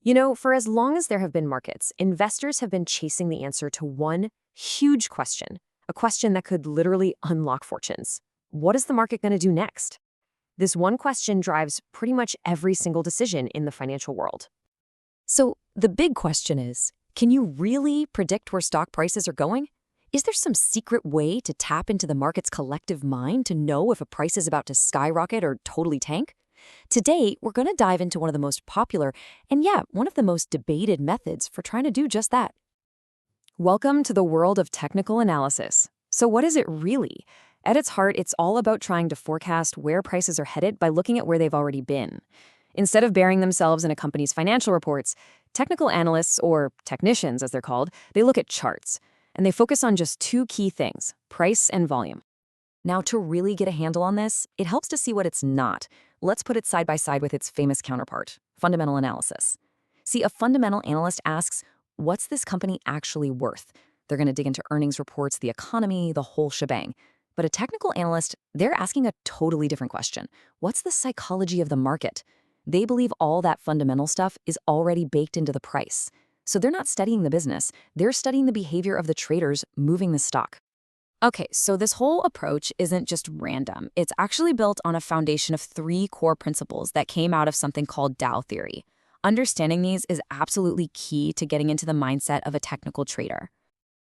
For as long as there have been markets, investors have been chasing the answer to one huge question, a question that could literally unlock fortunes. What is the market going to do next? This one question drives pretty much every single decision in the financial world. So the big question is, can you really predict where stock prices are going? Is there some secret way to tap into the market's collective mind to know if a price is about to skyrocket or totally tank? Today, we're going to dive into one of the most popular and, one of the most debated methods for trying to do just that. Welcome to the world of technical analysis. So what is it really? At its heart, it's all about trying to forecast where prices are headed by looking at where they've already been. Instead of burying themselves in a company's financial reports, technical analysts, or technicians as they're called, they look at charts. And they focus on just two key things, price and volume. Now, to really get a handle on this, it helps to see what it's not. Let's put it side by side with its famous counterpart, fundamental analysis. See, a fundamental analyst asks, what's this company actually worth? They're going to dig into earnings reports, the economy, the whole shebang. But a technical analyst, they're asking a totally different question. What's the psychology of the market? They believe all that fundamental stuff is already baked into the price. So they're not studying the business, they're studying the behavior of the traders moving the stock. Okay, so this whole approach isn't just random. It's actually built on a foundation of three core principles that came out of something called Dow theory. Understanding these is absolutely key to getting into the mindset of a technical trader.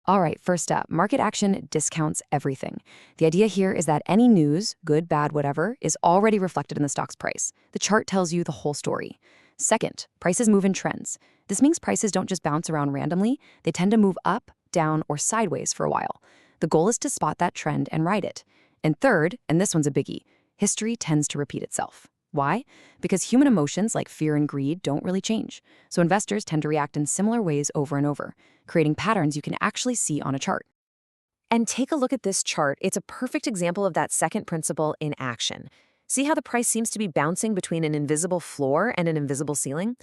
All right, first up, market action discounts everything. The idea here is that any news, good, bad, whatever, is already reflected in the stock's price. The chart tells you the whole story. Second, prices move in trends. This means prices don't just bounce around randomly, they tend to move up, down, or sideways for a while. The goal is to spot that trend and ride it. And third, and this one's a biggie, history tends to repeat itself. Why? Because human emotions like fear and greed don't really change. So investors tend to react in similar ways over and over, creating patterns you can actually see on a chart. And take a look at this chart. It's a perfect example of that second principle in action. See how the price seems to be bouncing between an invisible floor and an invisible ceiling?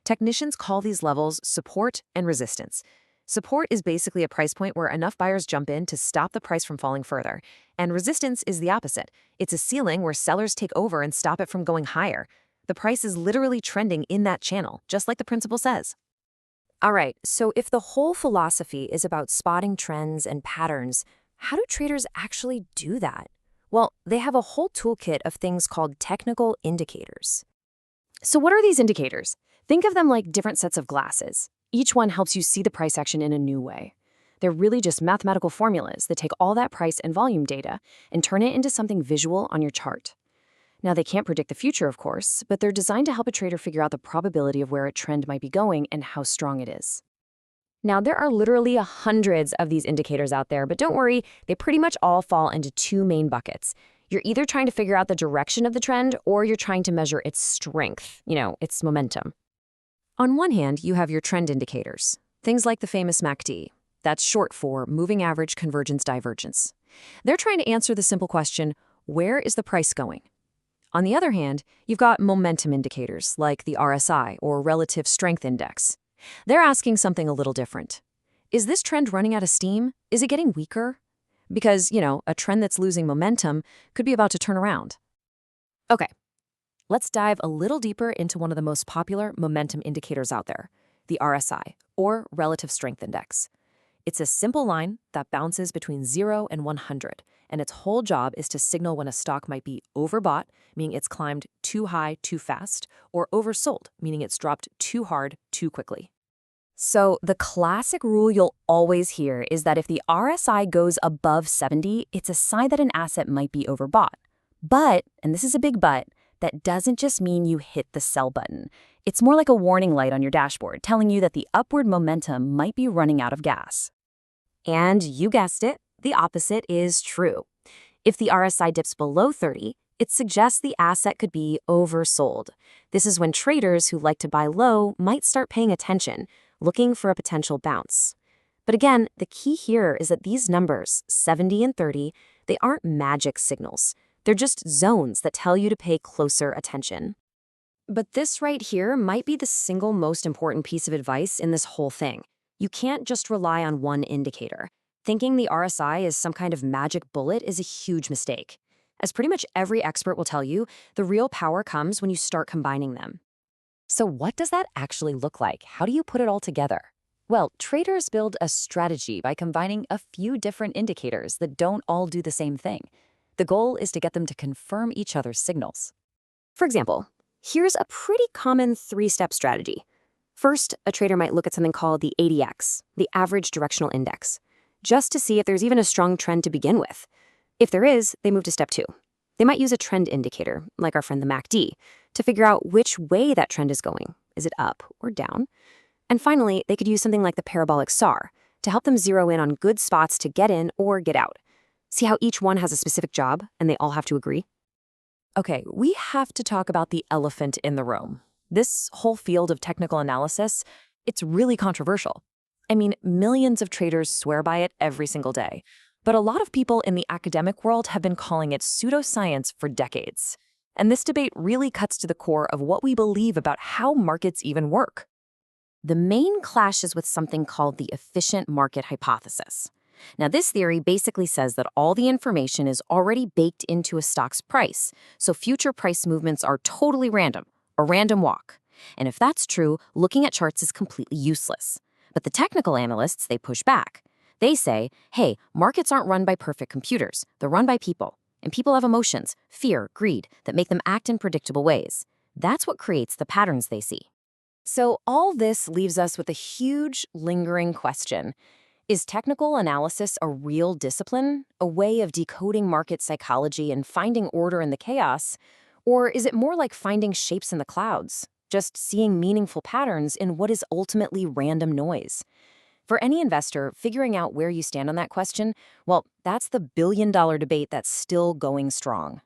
Technicians call these levels support and resistance. Support is basically a price point where enough buyers jump in to stop the price from falling further. And resistance is the opposite. It's a ceiling where sellers take over and stop it from going higher. The price is literally trending in that channel, just like the principle says. All right, so if the whole philosophy is about spotting trends and patterns, how do traders actually do that? Well, they have a whole toolkit of things called technical indicators. So what are these indicators? Think of them like different sets of glasses. Each one helps you see the price action in a new way. They're really just mathematical formulas that take all that price and volume data and turn it into something visual on your chart. Now, they can't predict the future, of course, but they're designed to help a trader figure out the probability of where a trend might be going and how strong it is. Now, there are literally hundreds of these indicators out there, but don't worry, they pretty much all fall into two main buckets. You're either trying to figure out the direction of the trend or you're trying to measure its strength, its momentum. On one hand, you have your trend indicators, things like the famous MACD. That's short for Moving Average Convergence Divergence. They're trying to answer the simple question, where is the price going? On the other hand, you've got momentum indicators like the RSI or Relative Strength Index. They're asking something a little different. Is this trend running out of steam? Is it getting weaker? Because, a trend that's losing momentum could be about to turn around. Okay, let's dive a little deeper into one of the most popular momentum indicators out there, the RSI, or Relative Strength Index. It's a simple line that bounces between 0 and 100, and its whole job is to signal when a stock might be overbought, meaning it's climbed too high too fast, or oversold, meaning it's dropped too hard too quickly. So the classic rule you'll always hear is that if the RSI goes above 70, it's a sign that an asset might be overbought. But, and this is a big but, that doesn't just mean you hit the sell button. It's more like a warning light on your dashboard telling you that the upward momentum might be running out of gas. And you guessed it, the opposite is true. If the RSI dips below 30, it suggests the asset could be oversold. This is when traders who like to buy low might start paying attention, looking for a potential bounce. But again, the key here is that these numbers, 70 and 30, they aren't magic signals. They're just zones that tell you to pay closer attention. But this right here might be the single most important piece of advice in this whole thing. You can't just rely on one indicator. Thinking the RSI is some kind of magic bullet is a huge mistake. As pretty much every expert will tell you, the real power comes when you start combining them. So what does that actually look like? How do you put it all together? Well, traders build a strategy by combining a few different indicators that don't all do the same thing. The goal is to get them to confirm each other's signals. For example, here's a pretty common three-step strategy. First, a trader might look at something called the ADX, the average directional index, just to see if there's even a strong trend to begin with. If there is, they move to step 2. They might use a trend indicator, like our friend the MACD, to figure out which way that trend is going. Is it up or down? And finally, they could use something like the parabolic SAR to help them zero in on good spots to get in or get out. See how each one has a specific job and they all have to agree? Okay, we have to talk about the elephant in the room. This whole field of technical analysis, it's really controversial. I mean, millions of traders swear by it every single day. But a lot of people in the academic world have been calling it pseudoscience for decades. And this debate really cuts to the core of what we believe about how markets even work. The main clash is with something called the efficient market hypothesis. Now, this theory basically says that all the information is already baked into a stock's price, so future price movements are totally random, a random walk. And if that's true, looking at charts is completely useless. But the technical analysts, they push back. They say, hey, markets aren't run by perfect computers, they're run by people. And people have emotions, fear, greed, that make them act in predictable ways. That's what creates the patterns they see. So all this leaves us with a huge, lingering question. Is technical analysis a real discipline, a way of decoding market psychology and finding order in the chaos? Or is it more like finding shapes in the clouds, just seeing meaningful patterns in what is ultimately random noise? For any investor, figuring out where you stand on that question, well, that's the billion-dollar debate that's still going strong.